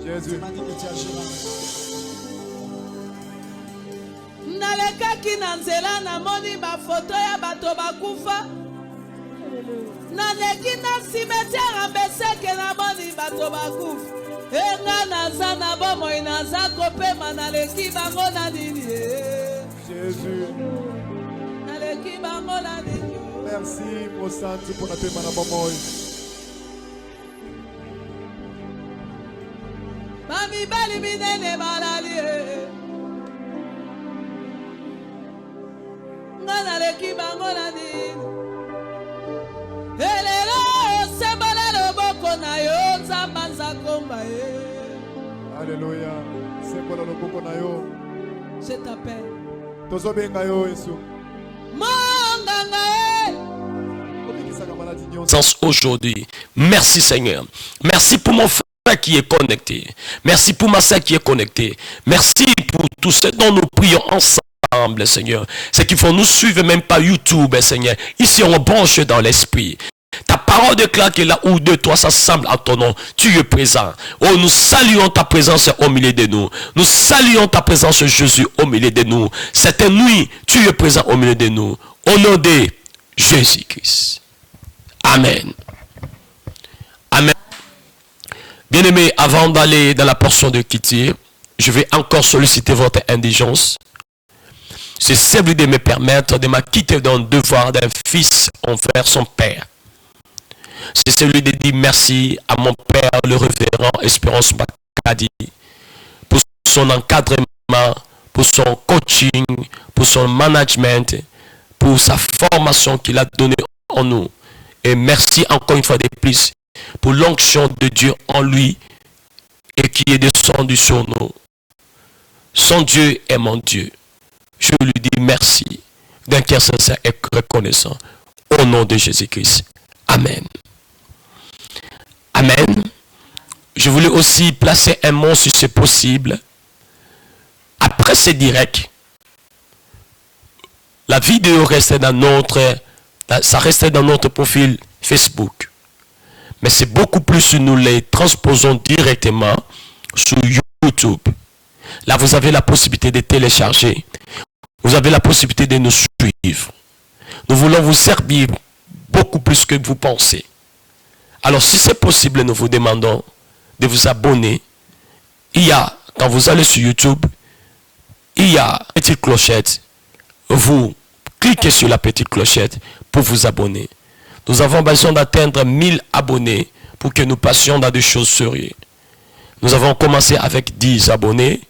Jésus. Nalekaki na nzela namoni ba photo ya bato bakufa. Naleki na cimetière Mbeseke namoni bato bakufa. Enga naza na bomoi naza kopema naleki bango na nini. Jésus. Naleki bango na nini. Merci mon santi pour la paix na bomoi. Mami bali minene malali. Ngana leki bango na nini. Elelo sembala loboko na yo nzamba nzakomba ye. Alléluia. Sembala loboko na yo. Je t'appelle. Tozo benga yo Yesu. Monganga e. Aujourd'hui, merci Seigneur. Merci pour mon frère qui est connecté. Merci pour ma soeur qui est connectée. Merci pour tout ce dont nous prions ensemble, Seigneur. C'est qu'il faut nous suivre même par YouTube, Seigneur. Ici, on branche dans l'esprit. Ta parole déclare que là où de toi s'assemble à ton nom, tu es présent. Oh, nous saluons ta présence au milieu de nous. Nous saluons ta présence, Jésus, au milieu de nous. Cette nuit, tu es présent au milieu de nous. Au nom de Jésus-Christ. Amen. Amen. Bien-aimés, avant d'aller dans la portion de quitter, je vais encore solliciter votre indigence. C'est celui de me permettre de m'acquitter d'un devoir d'un fils envers son père. C'est celui de dire merci à mon père, le révérend Espérance Bakadi, pour son encadrement, pour son coaching, pour son management, pour sa formation qu'il a donnée en nous. Et merci encore une fois de plus pour l'onction de Dieu en lui et qui est descendu sur nous. Son Dieu est mon Dieu. Je lui dis merci d'un cœur sincère et reconnaissant. Au nom de Jésus-Christ. Amen. Amen. Je voulais aussi placer un mot si c'est possible. Après ce direct, la vidéo restait dans ça restait dans notre profil Facebook. Mais c'est beaucoup plus si nous les transposons directement sur YouTube. Là, vous avez la possibilité de télécharger. Vous avez la possibilité de nous suivre. Nous voulons vous servir beaucoup plus que vous pensez. Alors, si c'est possible, nous vous demandons de vous abonner. Quand vous allez sur YouTube, il y a une petite clochette. Vous cliquez sur la petite clochette pour vous abonner. Nous avons besoin d'atteindre 1000 abonnés pour que nous passions dans des choses sérieuses. Nous avons commencé avec 10 abonnés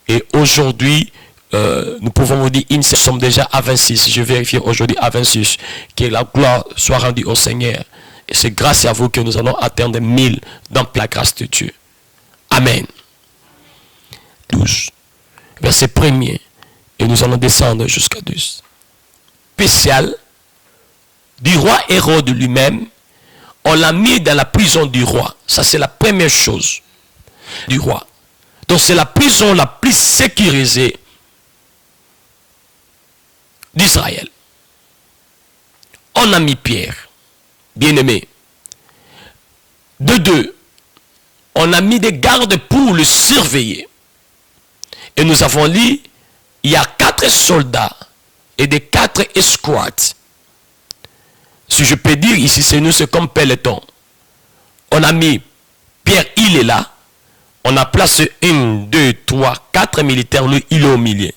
et aujourd'hui, nous pouvons vous dire, nous sommes déjà à 26. Je vérifie aujourd'hui à 26. Que la gloire soit rendue au Seigneur. Et c'est grâce à vous que nous allons atteindre 1000 dans la grâce de Dieu. Amen. 12. Verset 1er. Et nous allons descendre jusqu'à 12. Spécial du roi Hérode lui-même, on l'a mis dans la prison du roi. Ça, c'est la première chose du roi. Donc, c'est la prison la plus sécurisée d'Israël. On a mis Pierre, bien-aimé. De deux, on a mis des gardes pour le surveiller. Et nous avons lu, il y a 4 soldats et des 4 escouades. Si je peux dire ici, c'est comme peloton. On a mis Pierre, il est là. On a placé 1, 2, 3, 4 militaires. Lui, il est au milieu.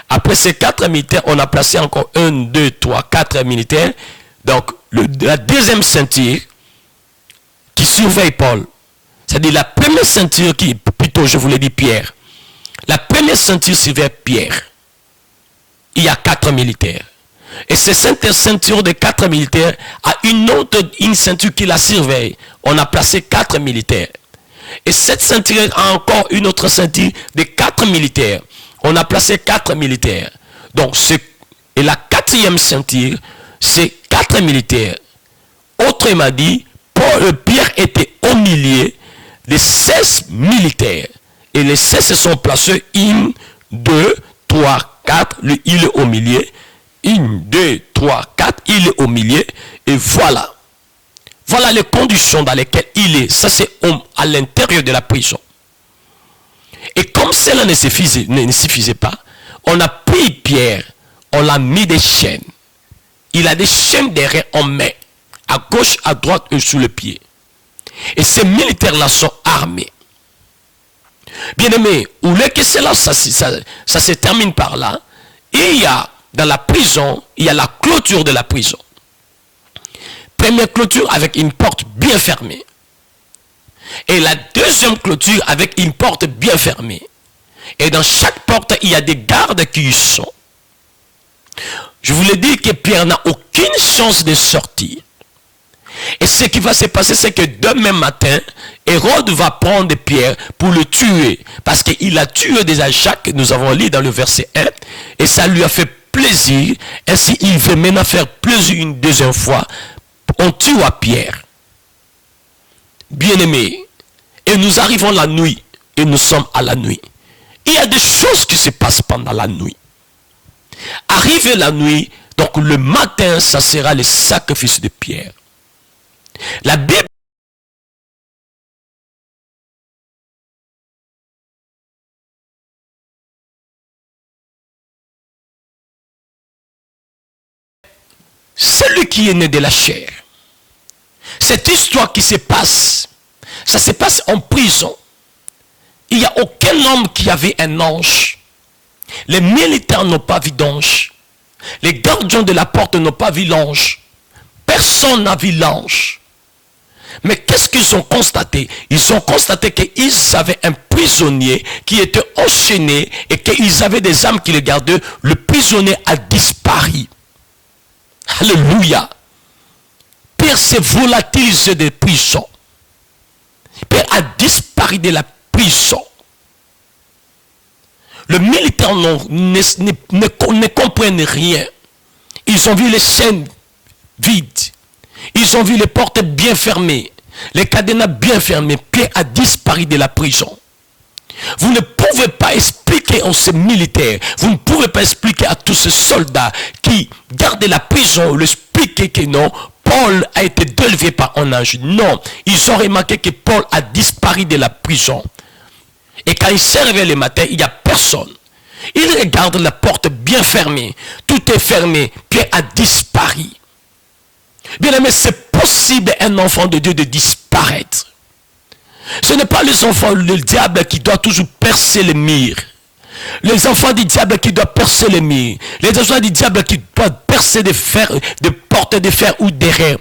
Après ces 4 militaires, on a placé encore 1, 2, 3, 4 militaires. Donc, la deuxième ceinture qui surveille Paul. C'est-à-dire la première ceinture qui, plutôt je voulais dire Pierre. La première ceinture surveille Pierre. Il y a 4 militaires. Et cette ceinture de 4 militaires a une ceinture qui la surveille. On a placé 4 militaires. Et cette ceinture a encore une autre ceinture de 4 militaires. On a placé 4 militaires. Donc, et la 4e ceinture, c'est 4 militaires. Autrement dit, Pierre était au milieu de 16 militaires. Et les 16 se sont placés 1, 2, 3, 4. Lui, il est au milieu. 1, 2, 3, 4. Il est au milieu. Et voilà. Voilà les conditions dans lesquelles il est. Ça, c'est à l'intérieur de la prison. Et comme cela ne suffisait pas, on a pris Pierre, on l'a mis des chaînes. Il a des chaînes derrière en main, à gauche, à droite et sous le pied. Et ces militaires-là sont armés. Bien-aimés, où est que cela, ça se termine par là. Et il y a, dans la prison, il y a la clôture de la prison. Première clôture avec une porte bien fermée. Et la deuxième clôture avec une porte bien fermée. Et dans chaque porte, il y a des gardes qui y sont. Je vous l'ai dit que Pierre n'a aucune chance de sortir. Et ce qui va se passer, c'est que demain matin, Hérode va prendre Pierre pour le tuer. Parce qu'il a tué déjà Jacques, nous avons lu dans le verset 1. Et ça lui a fait plaisir. Ainsi, il veut maintenant faire plaisir une deuxième fois. On tue à Pierre. Bien-aimés. Et nous arrivons la nuit. Et nous sommes à la nuit. Il y a des choses qui se passent pendant la nuit. Arrive la nuit, donc le matin, ça sera le sacrifice de Pierre. La Bible celui qui est né de la chair. Cette histoire qui se passe, ça se passe en prison. Il n'y a aucun homme qui avait un ange. Les militaires n'ont pas vu d'ange. Les gardiens de la porte n'ont pas vu l'ange. Personne n'a vu l'ange. Mais qu'est-ce qu'ils ont constaté? Ils ont constaté qu'ils avaient un prisonnier qui était enchaîné et qu'ils avaient des âmes qui le gardaient. Le prisonnier a disparu. Alléluia. Pierre s'est volatilisé des prisons. Pierre a disparu de la prison. Les militaires ne comprennent rien. Ils ont vu les chaînes vides. Ils ont vu les portes bien fermées. Les cadenas bien fermées. Pierre a disparu de la prison. Vous ne pouvez pas expliquer à ces militaires, vous ne pouvez pas expliquer à tous ces soldats qui gardent la prison, leur expliquer que non, Paul a été délevé par un ange. Non, ils ont remarqué que Paul a disparu de la prison. Et quand il s'est réveillé le matin, il n'y a personne. Il regarde la porte bien fermée. Tout est fermé. Pierre a disparu. Bien aimé, c'est possible un enfant de Dieu de disparaître. Ce n'est pas les enfants du diable qui doivent toujours percer les murs. Les enfants du diable qui doivent percer les murs. Les enfants du diable qui doivent percer des portes de fer ou derrière.